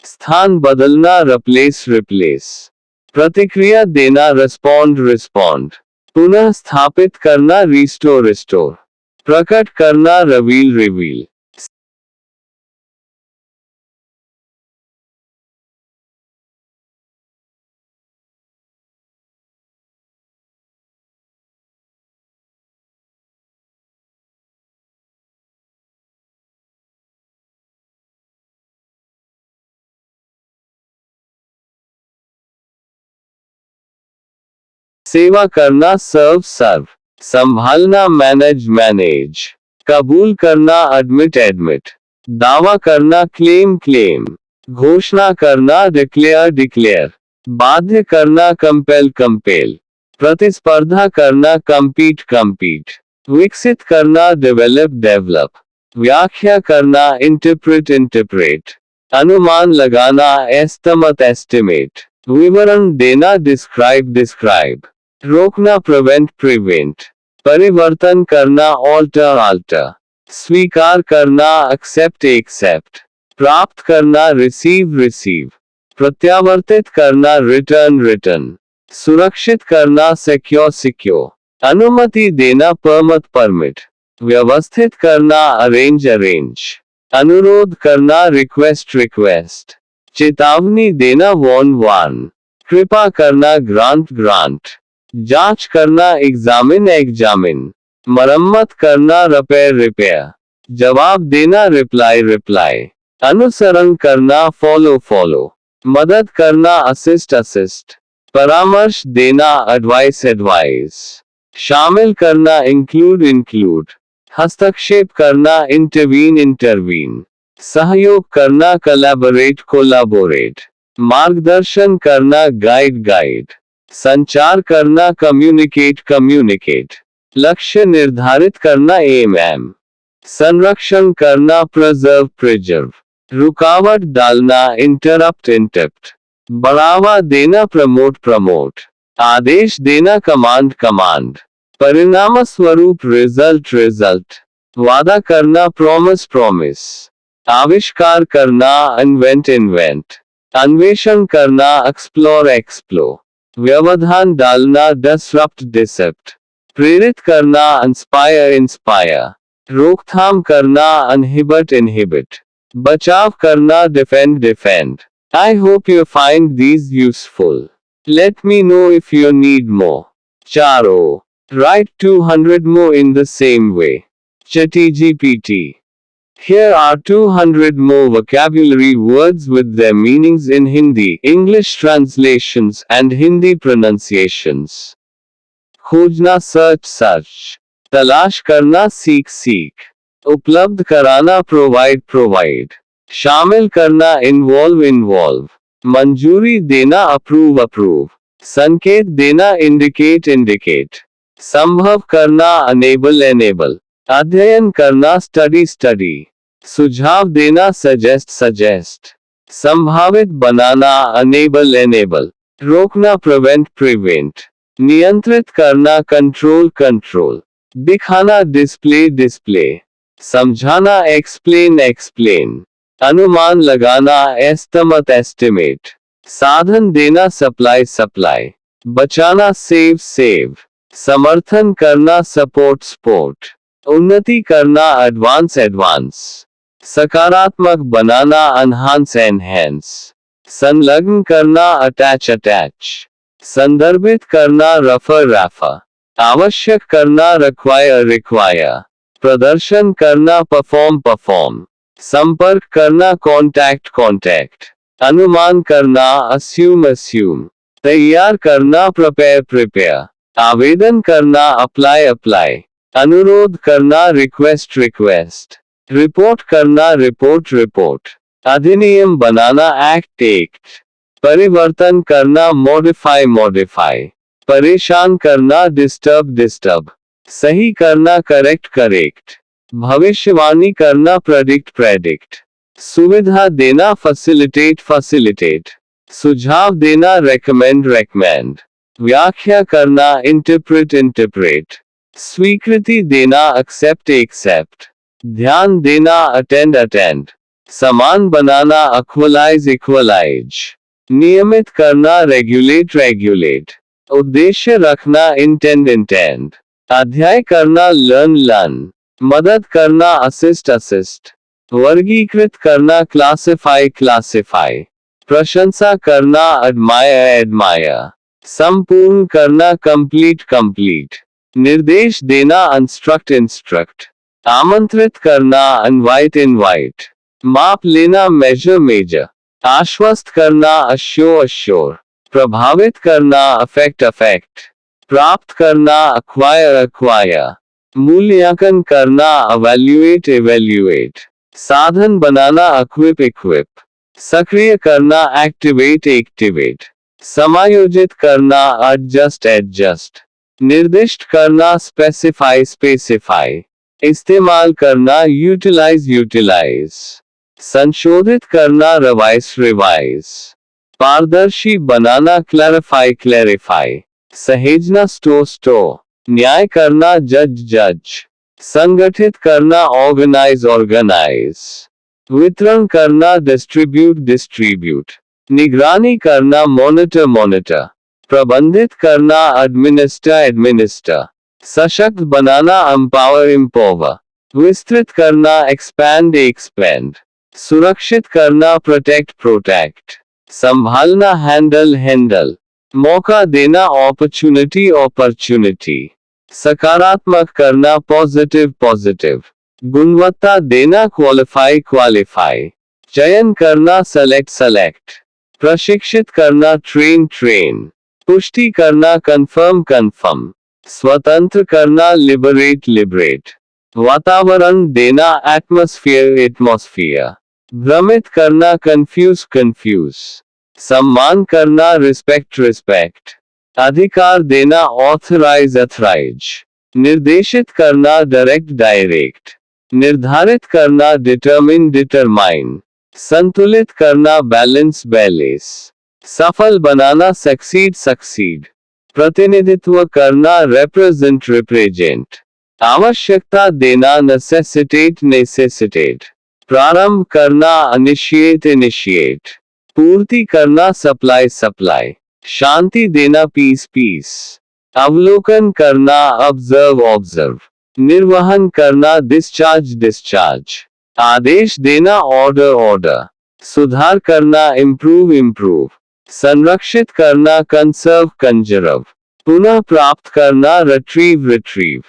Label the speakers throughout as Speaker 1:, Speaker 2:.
Speaker 1: स्थान बदलना replace replace, प्रतिक्रिया देना रिस्पॉन्ड रिस्पॉन्ड, पुनः स्थापित करना रिस्टोर रिस्टोर, प्रकट करना रिवील रिवील। सेवा करना सर्व सर्व, संभालना मैनेज मैनेज, कबूल करना एडमिट एडमिट, दावा करना क्लेम क्लेम, घोषणा करना डिक्लेयर डिक्लेयर, बाध्य करना कंपेल कंपेल, प्रतिस्पर्धा करना कम्पीट कम्पीट, विकसित करना डेवलप डेवलप, व्याख्या करना इंटरप्रेट इंटरप्रेट, अनुमान लगाना एस्टिमेट एस्टिमेट, विवरण देना डिस्क्राइब डिस्क्राइब, रोकना प्रिवेंट प्रिवेंट, परिवर्तन करना ऑल्टर आल्टर, स्वीकार करना एक्सेप्ट एक्सेप्ट, प्राप्त करना रिसीव रिसीव, प्रत्यावर्तित करना रिटर्न रिटर्न, सुरक्षित करना सिक्योर सिक्योर, अनुमति देना परमिट परमिट, व्यवस्थित करना अरेंज अरेंज, अनुरोध करना रिक्वेस्ट रिक्वेस्ट, चेतावनी देना वार्न वार्न, कृपा करना ग्रांट ग्रांट, जांच करना एग्जामिन एग्जामिन, मरम्मत करना रिपेयर रिपेयर, जवाब देना रिप्लाई रिप्लाई, अनुसरण करना फॉलो फॉलो, मदद करना असिस्ट असिस्ट, परामर्श देना एडवाइस एडवाइस, शामिल करना इंक्लूड इंक्लूड, हस्तक्षेप करना इंटरवीन इंटरवीन, सहयोग करना कोलैबोरेट कोलैबोरेट, मार्गदर्शन करना गाइड गाइड, संचार करना कम्युनिकेट कम्युनिकेट, लक्ष्य निर्धारित करना एम एम, संरक्षण करना प्रिजर्व प्रिजर्व, रुकावट डालना इंटरप्ट इंटरप्ट, बढ़ावा देना प्रमोट प्रमोट, आदेश देना कमांड कमांड, परिणाम स्वरूप रिजल्ट रिजल्ट, वादा करना प्रॉमिस प्रॉमिस, आविष्कार करना इन्वेंट इन्वेंट, अन्वेषण करना एक्सप्लोर एक्सप्लोर, व्यवधान डालना डिसरप्ट डिसेप्ट, प्रेरित करना इंस्पायर इंस्पायर, रोकथाम करना अनहिबिट इनहिबिट, बचाव करना defend defend. I hope you find these useful. Let me know if you need more. Charo. Write 200 more in the same way. ChatGPT. Here are 200 more vocabulary words with their meanings in Hindi, English translations, and Hindi pronunciations. खोजना search search, तलाश करना सीख सीख, उपलब्ध कराना provide provide, शामिल करना involve involve, मंजूरी देना अप्रूव अप्रूव, संकेत देना इंडिकेट इंडिकेट, संभव करना अनेबल एनेबल, अध्ययन करना स्टडी स्टडी, सुझाव देना सजेस्ट सजेस्ट, संभावित बनाना अनेबल एनेबल, रोकना प्रिवेंट प्रिवेंट, नियंत्रित करना कंट्रोल कंट्रोल, दिखाना डिस्प्ले डिस्प्ले, समझाना एक्सप्लेन एक्सप्लेन, अनुमान लगाना एस्टिमेट एस्टिमेट, साधन देना सप्लाई सप्लाई, बचाना सेव सेव, समर्थन करना सपोर्ट सपोर्ट, उन्नति करना एडवांस एडवांस, सकारात्मक बनाना एनहांस एनहेंस, संलग्न करना अटैच अटैच, संदर्भित करना रेफर रेफर, आवश्यक करना रिक्वायर रिक्वायर, प्रदर्शन करना परफॉर्म परफॉर्म, संपर्क करना कांटेक्ट कांटेक्ट, अनुमान करना अस्यूम अस्यूम, तैयार करना प्रिपेयर प्रिपेयर, आवेदन करना अप्लाई अप्लाई, अनुरोध करना रिक्वेस्ट रिक्वेस्ट, रिपोर्ट करना रिपोर्ट रिपोर्ट, अधिनियम बनाना एक्ट एक्ट, परिवर्तन करना मॉडिफाई मॉडिफाई, परेशान करना डिस्टर्ब डिस्टर्ब, सही करना करेक्ट करेक्ट, भविष्यवाणी करना प्रेडिक्ट प्रेडिक्ट, सुविधा देना फैसिलिटेट फैसिलिटेट, सुझाव देना रेकमेंड रेकमेंड, व्याख्या करना इंटरप्रेट इंटरप्रेट, स्वीकृति देना एक्सेप्ट एक्सेप्ट, ध्यान देना अटेंड अटेंड, समान बनाना इक्वलाइज इक्वलाइज, नियमित करना रेगुलेट रेगुलेट, उद्देश्य रखना इंटेंड इंटेंड, अध्याय करना लर्न लर्न, मदद करना असिस्ट असिस्ट, वर्गीकृत करना क्लासिफाई क्लासिफाई, प्रशंसा करना एडमायर एडमायर, संपूर्ण करना कंप्लीट कंप्लीट, निर्देश देना इंस्ट्रक्ट इंस्ट्रक्ट, आमंत्रित करना इनवाइट इनवाइट, माप लेना मेजर मेजर, आश्वस्त करना अश्योर अश्योर, प्रभावित करना अफेक्ट अफेक्ट, प्राप्त करना अक्वायर अक्वायर, मूल्यांकन करना एवेल्युएट एवेल्युएट, साधन बनाना इक्विप इक्विप, सक्रिय करना एक्टिवेट एक्टिवेट, समायोजित करना एडजस्ट एडजस्ट, निर्दिष्ट करना स्पेसिफाई स्पेसिफाई, इस्तेमाल करना यूटिलाइज यूटिलाइज, संशोधित करना रिवाइज रिवाइज, पारदर्शी बनाना क्लैरिफाई क्लैरिफाई, सहेजना स्टोर स्टोर, न्याय करना जज जज, संगठित करना ऑर्गेनाइज ऑर्गेनाइज, वितरण करना डिस्ट्रीब्यूट डिस्ट्रीब्यूट, निगरानी करना मॉनिटर मॉनिटर, प्रबंधित करना एडमिनिस्टर एडमिनिस्टर, सशक्त बनाना एम्पावर एम्पावर, विस्तृत करना एक्सपैंड एक्सपेंड, सुरक्षित करना प्रोटेक्ट प्रोटेक्ट, संभालना हैंडल हैंडल, मौका देना अपॉर्चुनिटी अपॉर्चुनिटी, सकारात्मक करना पॉजिटिव पॉजिटिव, गुणवत्ता देना क्वालिफाई क्वालिफाई, चयन करना सेलेक्ट सेलेक्ट, प्रशिक्षित करना ट्रेन ट्रेन, पुष्टि करना कंफर्म कंफर्म, स्वतंत्र करना लिबरेट लिबरेट, वातावरण देना एटमॉस्फेयर एटमॉस्फेयर, भ्रमित करना कंफ्यूज कंफ्यूज, सम्मान करना रिस्पेक्ट रिस्पेक्ट, अधिकार देना ऑथराइज अथराइज, निर्देशित करना डायरेक्ट डायरेक्ट, निर्धारित करना डिटरमिन डिटरमाइन, संतुलित करना बैलेंस बैलेंस, सफल बनाना सक्सीड सक्सीड, प्रतिनिधित्व करना रिप्रेजेंट रिप्रेजेंट, आवश्यकता देना नेसेसिटेट नेसेसिटेट, प्रारंभ करना इनिशिएट इनिशिएट, पूर्ति करना सप्लाई सप्लाई, शांति देना पीस पीस, अवलोकन करना ऑब्जर्व ऑब्जर्व, निर्वहन करना डिस्चार्ज डिस्चार्ज, आदेश देना ऑर्डर ऑर्डर, सुधार करना इम्प्रूव इम्प्रूव, संरक्षित करना कंसर्व कंजर्व, पुनः प्राप्त करना रिट्रीव रिट्रीव,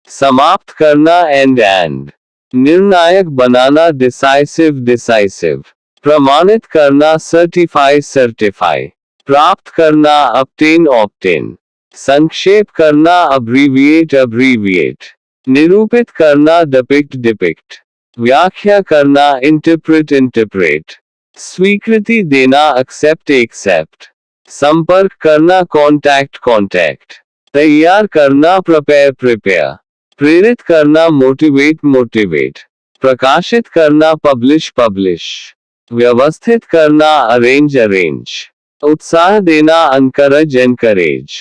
Speaker 1: समाप्त करना एंड एंड, निर्णायक बनाना डिसाइसिव डिसाइसिव, प्रमाणित करना सर्टिफाई सर्टिफाई, प्राप्त करना ऑब्टेन ऑब्टेन, संक्षेप करना अब्रीविएट अब्रीविएट, निरूपित करना डिपिक्ट डिपिक्ट, व्याख्या करना इंटरप्रेट इंटरप्रेट, स्वीकृति देना एक्सेप्ट एक्सेप्ट, संपर्क करना कॉन्टैक्ट कॉन्टैक्ट, तैयार करना प्रिपेयर प्रिपेयर, प्रेरित करना मोटिवेट मोटिवेट, प्रकाशित करना पब्लिश पब्लिश, व्यवस्थित करना अरेंज अरेंज, उत्साह देना एनकरेज एनकरेज,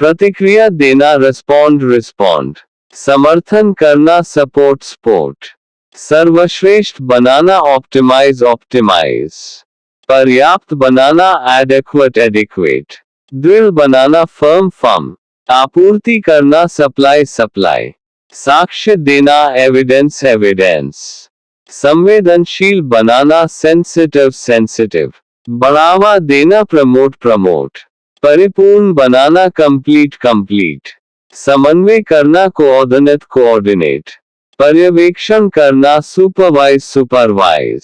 Speaker 1: प्रतिक्रिया देना रिस्पॉन्ड रिस्पॉन्ड, समर्थन करना सपोर्ट सपोर्ट, सर्वश्रेष्ठ बनाना ऑप्टिमाइज ऑप्टिमाइज, पर्याप्त बनाना एडेक्वेट एडिक्वेट, दृढ़ बनाना फर्म फर्म, आपूर्ति करना सप्लाई सप्लाई, साक्ष्य देना एविडेंस एविडेंस, संवेदनशील बनाना सेंसिटिव सेंसिटिव, बढ़ावा देना प्रमोट प्रमोट, परिपूर्ण बनाना कंप्लीट कंप्लीट, समन्वय करना कोऑर्डिनेट कोऑर्डिनेट, पर्यवेक्षण करना सुपरवाइज सुपरवाइज,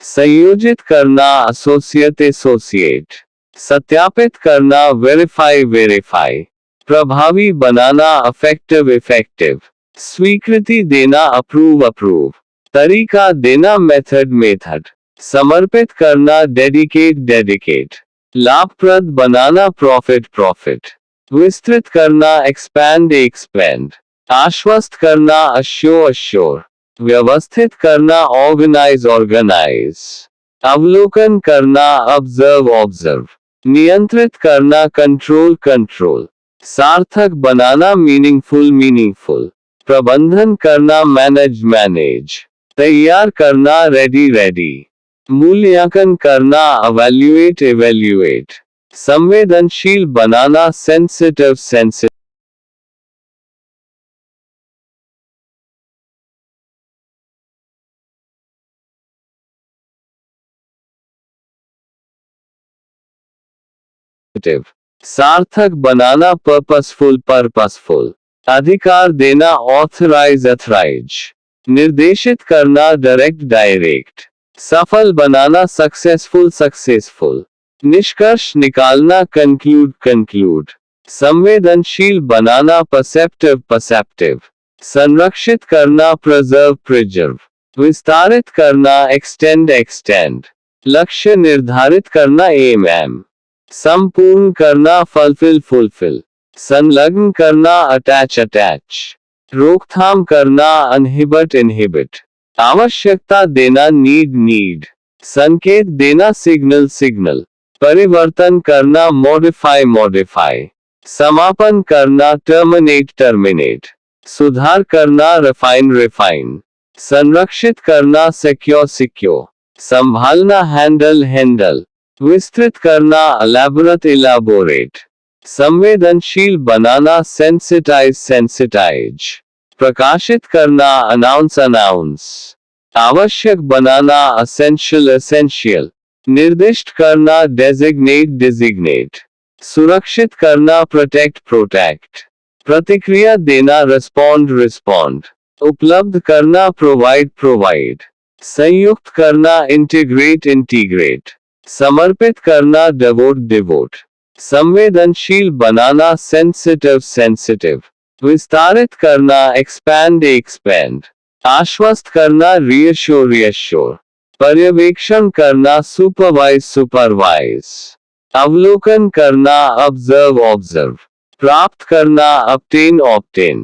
Speaker 1: संयोजित करना एसोसिएट एसोसिएट, सत्यापित करना वेरीफाई वेरीफाई, प्रभावी बनाना इफेक्टिव इफेक्टिव, स्वीकृति देना अप्रूव अप्रूव, तरीका देना मेथड मेथड, समर्पित करना डेडिकेट डेडिकेट, लाभप्रद बनाना प्रॉफिट प्रॉफिट, विस्तृत करना एक्सपैंड एक्सपेंड, आश्वस्त करना अश्योर अश्योर, व्यवस्थित करना ऑर्गेनाइज ऑर्गेनाइज, अवलोकन करना ऑब्जर्व ऑब्जर्व, नियंत्रित करना कंट्रोल कंट्रोल, सार्थक बनाना मीनिंगफुल मीनिंगफुल, प्रबंधन करना मैनेज मैनेज, तैयार करना रेडी रेडी, मूल्यांकन करना अवैल्यूएट इवैल्यूएट, संवेदनशील बनाना सेंसिटिव सेंसिटिव, सार्थक बनाना पर्पसफुल पर्पसफुल, अधिकार देना ऑथराइज अथराइज, निर्देशित करना डायरेक्ट डायरेक्ट, सफल बनाना सक्सेसफुल सक्सेसफुल, निष्कर्ष निकालना कंक्लूड कंक्लूड, संवेदनशील बनाना परसेप्टिव परसेप्टिव, संरक्षित करना प्रिजर्व प्रिजर्व, विस्तारित करना एक्सटेंड एक्सटेंड, लक्ष्य निर्धारित करना एम एम, संपूर्ण करना फुलफिल फुलफिल, संलग्न करना अटैच अटैच, रोकथाम करना अनहिबिट इनहिबिट, आवश्यकता देना नीड नीड, संकेत देना सिग्नल सिग्नल, परिवर्तन करना मॉडिफाई मॉडिफाई, समापन करना टर्मिनेट टर्मिनेट, सुधार करना रिफाइन रिफाइन, संरक्षित करना सिक्योर सिक्योर, संभालना हैंडल हैंडल, विस्तृत करना एलैबोरेट इलाबोरेट, संवेदनशील बनाना सेंसिटाइज सेंसिटाइज, प्रकाशित करना अनाउंस अनाउंस, आवश्यक बनाना असेंशियल एसेंशियल, निर्दिष्ट करना डेजिग्नेट डिजिग्नेट, सुरक्षित करना प्रोटेक्ट प्रोटेक्ट, प्रतिक्रिया देना रिस्पॉन्ड रिस्पॉन्ड, उपलब्ध करना प्रोवाइड प्रोवाइड, संयुक्त करना इंटीग्रेट इंटीग्रेट, समर्पित करना डिवोट डिवोट, संवेदनशील बनाना सेंसिटिव सेंसिटिव, विस्तारित करना एक्सपैंड एक्सपैंड, आश्वस्त करना रीअश्योर रीअश्योर, पर्यवेक्षण करना सुपरवाइज सुपरवाइज, अवलोकन करना ऑब्जर्व ऑब्जर्व, प्राप्त करना ऑब्टेन ऑब्टेन,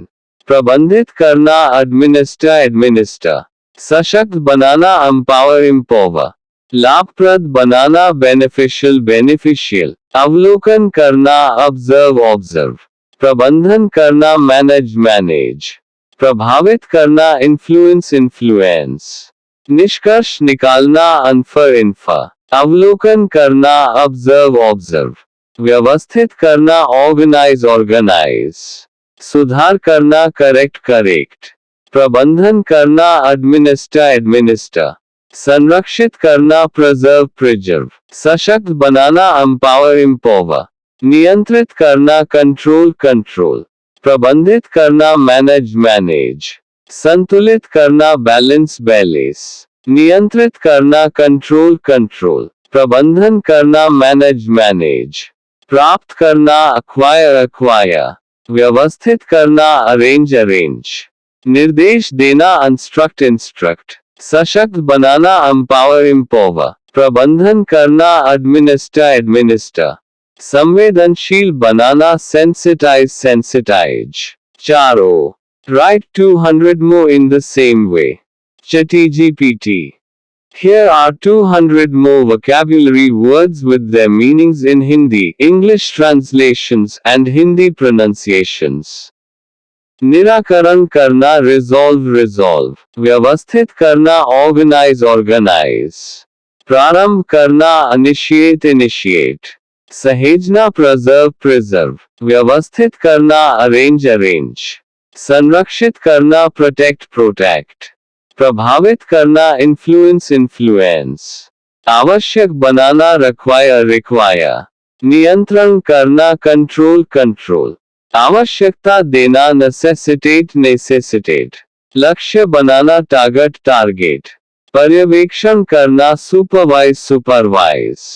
Speaker 1: प्रबंधित करना एडमिनिस्टर एडमिनिस्टर, सशक्त बनाना एम्पावर एम्पावर, लाभप्रद बनाना बेनिफिशियल बेनिफिशियल, अवलोकन करना ऑब्जर्व ऑब्जर्व, प्रबंधन करना मैनेज मैनेज, प्रभावित करना इन्फ्लुएंस इन्फ्लुएंस, निष्कर्ष निकालना अनफर इन्फर, अवलोकन करना ऑब्जर्व ऑब्जर्व, व्यवस्थित करना ऑर्गेनाइज ऑर्गेनाइज, सुधार करना करेक्ट करेक्ट, प्रबंधन करना एडमिनिस्टर एडमिनिस्टर, संरक्षित करना प्रिजर्व प्रिजर्व, सशक्त बनाना एम्पावर एम्पावर, नियंत्रित करना कंट्रोल कंट्रोल, प्रबंधित करना मैनेज मैनेज, संतुलित करना बैलेंस बैलेंस, नियंत्रित करना कंट्रोल कंट्रोल, प्रबंधन करना मैनेज मैनेज, प्राप्त करना अक्वायर अक्वायर, व्यवस्थित करना अरेंज अरेंज, निर्देश देना इंस्ट्रक्ट इंस्ट्रक्ट, सशक्त बनाना एम्पावर एम्पावर, प्रबंधन करना एडमिनिस्टर एडमिनिस्टर, संवेदनशील बनाना सेंसिटाइज सेंसिटाइज, चारों, write 200 more in the same way. ChatGPT. Here are 200 more vocabulary words with their meanings in Hindi, English translations, and Hindi pronunciations. निराकरण करना resolve resolve, व्यवस्थित करना organise organise, प्रारंभ करना इनिशिएट इनिशिएट, सहेजना प्रिजर्व प्रिजर्व, व्यवस्थित करना arrange arrange, संरक्षित करना प्रोटेक्ट प्रोटेक्ट, प्रभावित करना इन्फ्लुएंस इन्फ्लुएंस, आवश्यक बनाना रिक्वायर रिक्वायर, नियंत्रण करना कंट्रोल कंट्रोल, आवश्यकता देना नेसेसिटेट नेसेसिटेट, लक्ष्य बनाना टारगेट टारगेट, पर्यवेक्षण करना सुपरवाइज सुपरवाइज,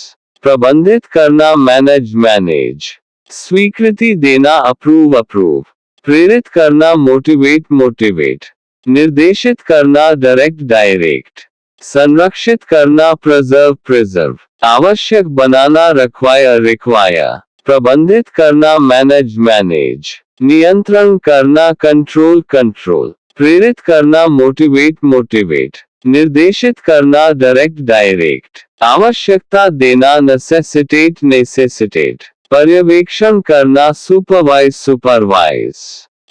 Speaker 1: प्रबंधित करना मैनेज मैनेज, स्वीकृति देना अप्रूव अप्रूव, प्रेरित करना मोटिवेट मोटिवेट, निर्देशित करना डायरेक्ट डायरेक्ट, संरक्षित करना प्रिजर्व प्रिजर्व, आवश्यक बनाना रिक्वायर रिक्वायर, प्रबंधित करना मैनेज मैनेज, नियंत्रण करना कंट्रोल कंट्रोल, प्रेरित करना मोटिवेट मोटिवेट, निर्देशित करना डायरेक्ट डायरेक्ट, आवश्यकता देना नेसेसिटेट नेसेसिटेट, पर्यवेक्षण करना सुपरवाइज सुपरवाइज,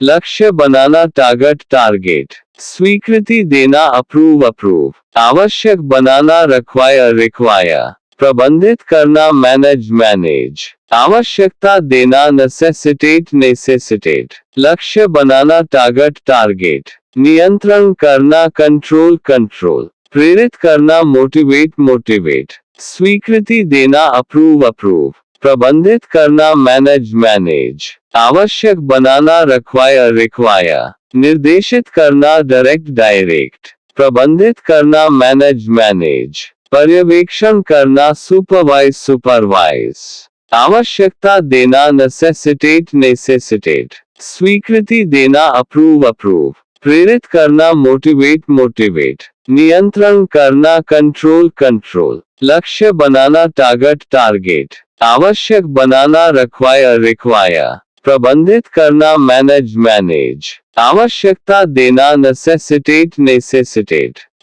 Speaker 1: लक्ष्य बनाना टारगेट टारगेट, स्वीकृति देना अप्रूव, आवश्यक बनाना रिक्वायर, प्रबंधित करना मैनेज, आवश्यकता देना नेसेसिटेट, लक्ष्य बनाना टारगेट, नियंत्रण करना कंट्रोल, प्रेरित करना मोटिवेट, स्वीकृति देना अप्रूव, प्रबंधित करना मैनेज, आवश्यक बनाना रिक्वायर, निर्देशित करना डायरेक्ट, प्रबंधित करना मैनेज, पर्यवेक्षण करना सुपरवाइज, आवश्यकता देना नेसेसिटेट, स्वीकृति देना अप्रूव, प्रेरित करना मोटिवेट, नियंत्रण करना कंट्रोल, लक्ष्य बनाना टारगेट, आवश्यक बनाना रिक्वायर, प्रबंधित करना मैनेज, आवश्यकता देना नेसेसिटेट,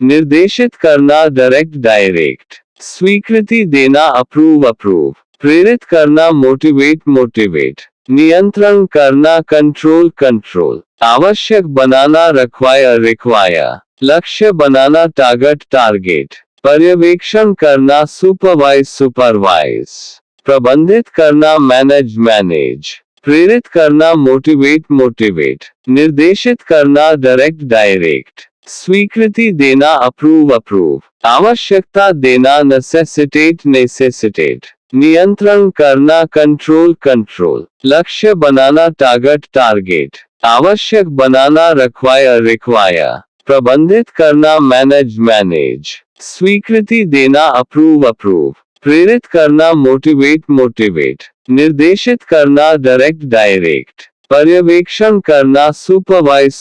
Speaker 1: निर्देशित करना डायरेक्ट, स्वीकृति देना अप्रूव, प्रेरित करना मोटिवेट, नियंत्रण करना कंट्रोल, आवश्यक बनाना रिक्वायर, लक्ष्य बनाना टारगेट, पर्यवेक्षण करना सुपरवाइज, प्रबंधित करना मैनेज, प्रेरित करना मोटिवेट, निर्देशित करना डायरेक्ट, स्वीकृति देना अप्रूव, आवश्यकता देना नेसेसिटेट, नियंत्रण करना कंट्रोल, लक्ष्य बनाना टारगेट, आवश्यक बनाना रिक्वायर, प्रबंधित करना मैनेज, स्वीकृति देना अप्रूव, प्रेरित करना मोटिवेट, निर्देशित करना डायरेक्ट, पर्यवेक्षण करना सुपरवाइज,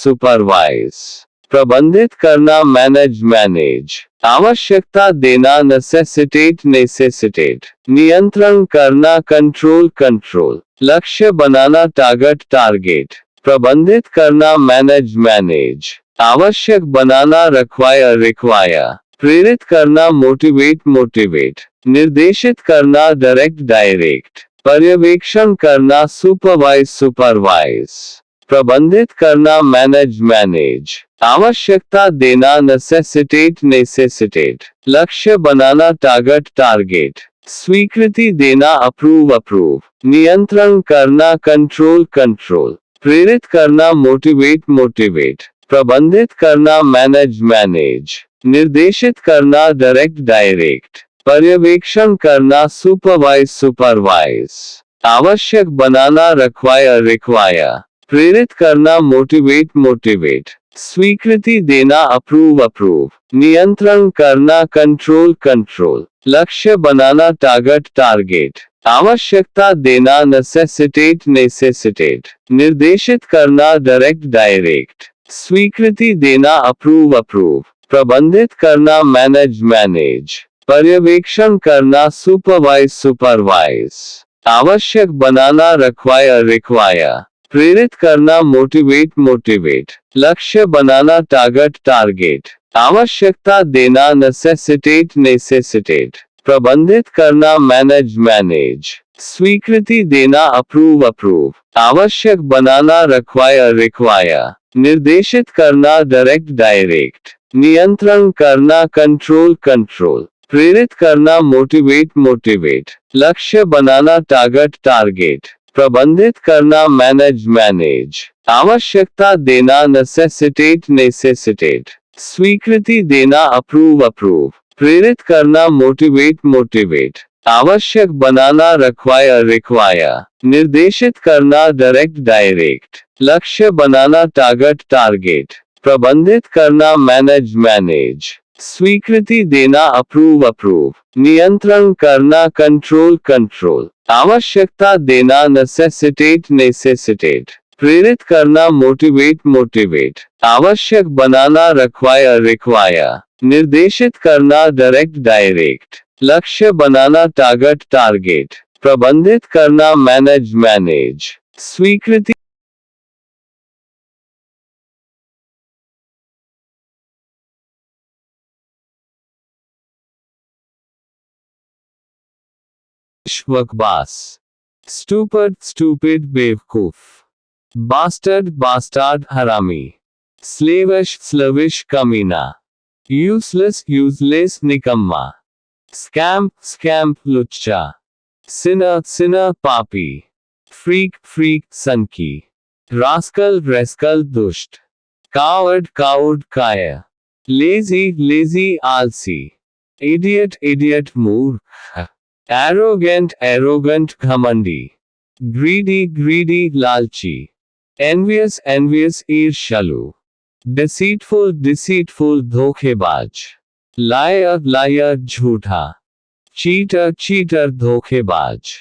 Speaker 1: प्रबंधित करना मैनेज, आवश्यकता देना नेसेसिटेट, नियंत्रण करना कंट्रोल, लक्ष्य बनाना टारगेट, प्रबंधित करना मैनेज, आवश्यक बनाना रिक्वायर, प्रेरित करना मोटिवेट, निर्देशित करना डायरेक्ट, पर्यवेक्षण करना सुपरवाइज, प्रबंधित करना मैनेज, आवश्यकता देना नेसेसिटेट, लक्ष्य बनाना टारगेट, स्वीकृति देना अप्रूव, नियंत्रण करना कंट्रोल, प्रेरित करना मोटिवेट, प्रबंधित करना मैनेज, निर्देशित करना डायरेक्ट, पर्यवेक्षण करना सुपरवाइज, आवश्यक बनाना रिक्वायर, प्रेरित करना मोटिवेट, स्वीकृति देना अप्रूव, नियंत्रण करना कंट्रोल, लक्ष्य बनाना टारगेट, आवश्यकता देना नेसेसिटेट, निर्देशित करना डायरेक्ट, स्वीकृति देना अप्रूव, प्रबंधित करना मैनेज, पर्यवेक्षण करना सुपरवाइज, आवश्यक बनाना रिक्वायर, प्रेरित करना मोटिवेट, लक्ष्य बनाना टारगेट, आवश्यकता देना नेसेसिटेट, प्रबंधित करना मैनेज, स्वीकृति देना अप्रूव, आवश्यक बनाना रिक्वायर, निर्देशित करना डायरेक्ट, नियंत्रण करना कंट्रोल, प्रेरित करना मोटिवेट, लक्ष्य बनाना टारगेट, प्रबंधित करना मैनेज, आवश्यकता देना नेसेसिटेट, स्वीकृति देना अप्रूव, प्रेरित करना मोटिवेट, आवश्यक बनाना रिक्वायर, निर्देशित करना डायरेक्ट, लक्ष्य बनाना टारगेट, प्रबंधित करना मैनेज, स्वीकृति देना अप्रूव, नियंत्रण करना कंट्रोल, आवश्यकता देना नेसेसिटेट, प्रेरित करना मोटिवेट, आवश्यक बनाना रिक्वायर, निर्देशित करना डायरेक्ट, लक्ष्य बनाना टारगेट, प्रबंधित करना मैनेज, स्वीकृति बकवास, stupid बेवकूफ, bastard हरामी, slavish, slavish, kamina, useless, useless, nikamma, scamp, scamp, lucha, sinner, sinner, papi, freak, freak, sanki, rascal, rascal, dusht, coward, coward, kaya, lazy, lazy, alsi, idiot, idiot, मूर्ख, arrogant, arrogant, घमंडी, greedy, greedy, लालची, envious, envious, ईर्ष्यालु, deceitful, deceitful, धोखेबाज, liar, liar, झूठा, cheater, cheater, धोखेबाज,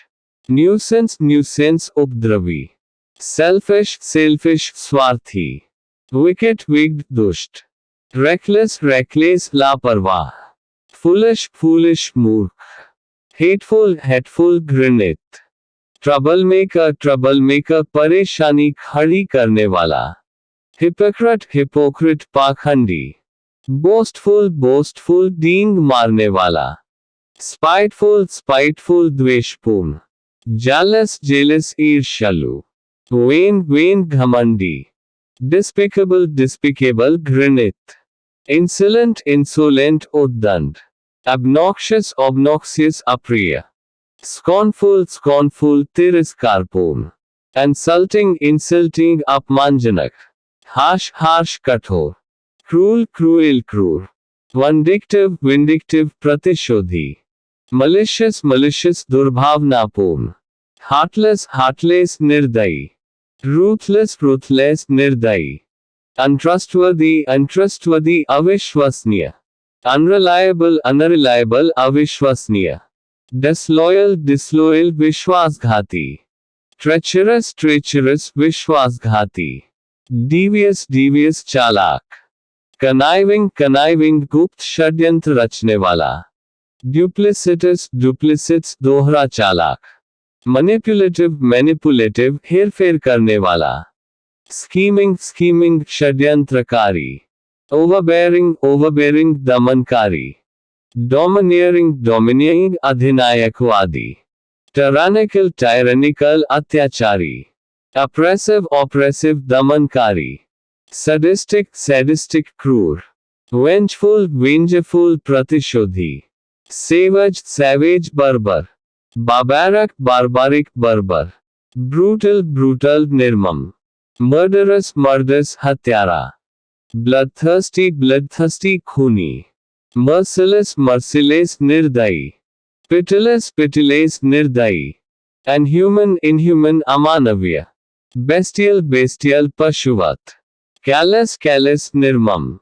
Speaker 1: nuisance, nuisance, उपद्रवी, selfish, selfish, स्वार्थी, wicked, wicked, दुष्ट, reckless, reckless, लापरवाह, foolish, foolish, मूर्ख, hateful, hateful, घृणित, troublemaker, troublemaker, परेशानी खड़ी करने वाला, hypocrite, hypocrite, पाखंडी, boastful, boastful, डींग मारने वाला, spiteful, spiteful, द्वेषपूर्ण, jealous, jealous, ईर्ष्यालु, vain, vain, घमंडी, despicable, despicable, घृणित, insolent, insolent, उद्दंड, obnoxious, obnoxious, अप्रिय, scornful, scornful, तिरस्कारपूर्ण, insulting, insulting, अपमानजनक, harsh, harsh, कठोर, cruel, cruel, क्रूर, vindictive, vindictive, प्रतिशोधी, malicious, malicious, दुर्भावनापूर्ण, heartless, heartless, निर्दयी, ruthless, ruthless, निर्दयी, untrustworthy, untrustworthy, अविश्वसनीय, unreliable, unreliable, अविश्वसनीय, disloyal, disloyal, विश्वासघाती, treacherous, treacherous, विश्वासघाती, devious, devious, चालाक, conniving, conniving, गुप्त षड्यंत्र रचने वाला, duplicitous, duplicitous, दोहरा चालाक, manipulative, manipulative, हेरफेर करने वाला, scheming, scheming, षड्यंत्रकारी, overbearing, overbearing, दमनकारी, domineering, domineering, अधिनायकवादी, tyrannical, tyrannical, अत्याचारी, oppressive, oppressive, दमनकारी, sadistic, sadistic, क्रूर, vengeful, vengeful, प्रतिशोधी, savage, savage, बर्बर, barbaric, barbaric, बर्बर, brutal, brutal, निर्मम, murderous, murderous, हत्यारा, bloodthirsty, bloodthirsty, खूनी, merciless, merciless, निर्दयी, pitiless, pitiless, निर्दयी, inhuman, inhuman, अमानवीय, bestial, bestial, पशुवत, callous, callous, निर्मम,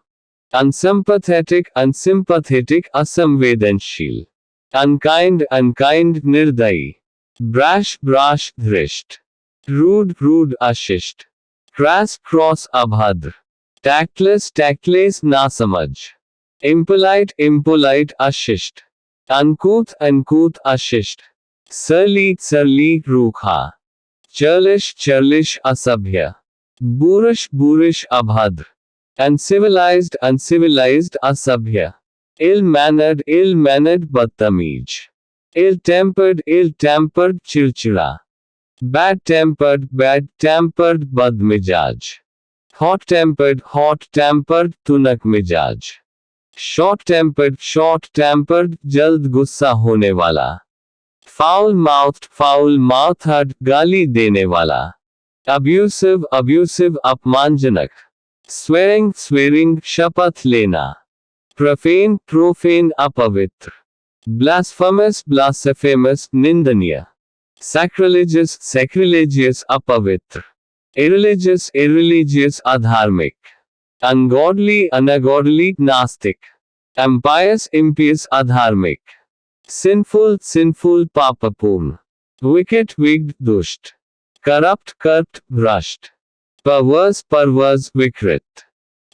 Speaker 1: unsympathetic, unsympathetic, असंवेदनशील, unkind, unkind, निर्दयी, brash, brash, धृष्ट, rude, rude, अशिष्ट, crass, cross, अभद्र, tactless, tactless, नासमझ, impolite, impolite, अशिष्ट, uncouth, uncouth, अशिष्ट, surly, surly, रूखा, churlish, churlish, असभ्य, boorish, boorish, अभद्र, uncivilized, uncivilized, असभ्य, ill-mannered, ill-mannered, बदतमीज, ill-tempered, ill-tempered, चिड़चिड़ा, bad-tempered, bad-tempered, बदमिजाज, hot-tempered, hot-tempered, तुनक मिजाज, short-tempered, short-tempered, जल्द गुस्सा होने वाला, foul-mouthed, foul-mouthed, गाली देने वाला, abusive, abusive, अपमानजनक, swearing, swearing, शपथ लेना, profane, profane, अपवित्र, blasphemous, blasphemous, निंदनीय, sacrilegious, sacrilegious, अपवित्र, irreligious, irreligious, अधार्मिक, ungodly, ungodly, नास्तिक, impious, impious, अधार्मिक, sinful, sinful, पापपूर्ण, wicked, wicked, दुष्ट, corrupt, corrupt, भ्रष्ट, perverse, perverse, विकृत,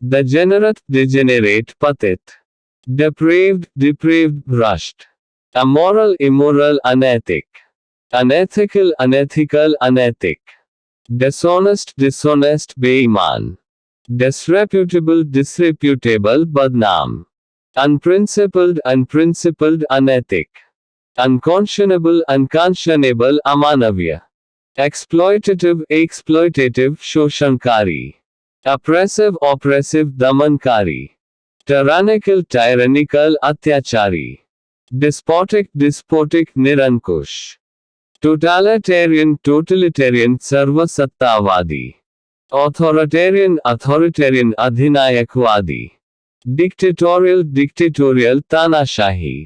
Speaker 1: degenerate, degenerate, पतित, depraved, depraved, भ्रष्ट, immoral, immoral, अनैतिक, unethical, unethical, अनैतिक, dishonest, dishonest, बेईमान, disreputable, disreputable, बदनाम, unprincipled, unprincipled, अनैतिक, unconscionable, unconscionable, अमानवीय, exploitative, exploitative, शोषणकारी, अप्रेसिव ऑपरेसिव दमनकारी, टायरेनिकल अत्याचारी, डिस्पोटिक निरंकुश, टोटलिटेरियन सर्वसत्तावादी, ऑथोरिटेरियन अधिनायकवादी, डिक्टेटोरियल तानाशाही,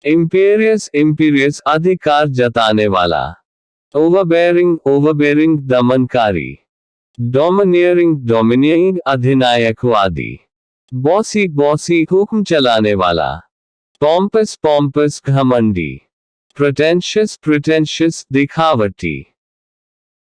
Speaker 1: इंपीरियस अधिकार जताने वाला, ओवरबेरिंग दमनकारी, डोमिनियरिंग अधिनायकवादी, बॉसी हुक्म चलाने वाला, पॉम्पस घमंडी, प्रिटेंशियस दिखावटी।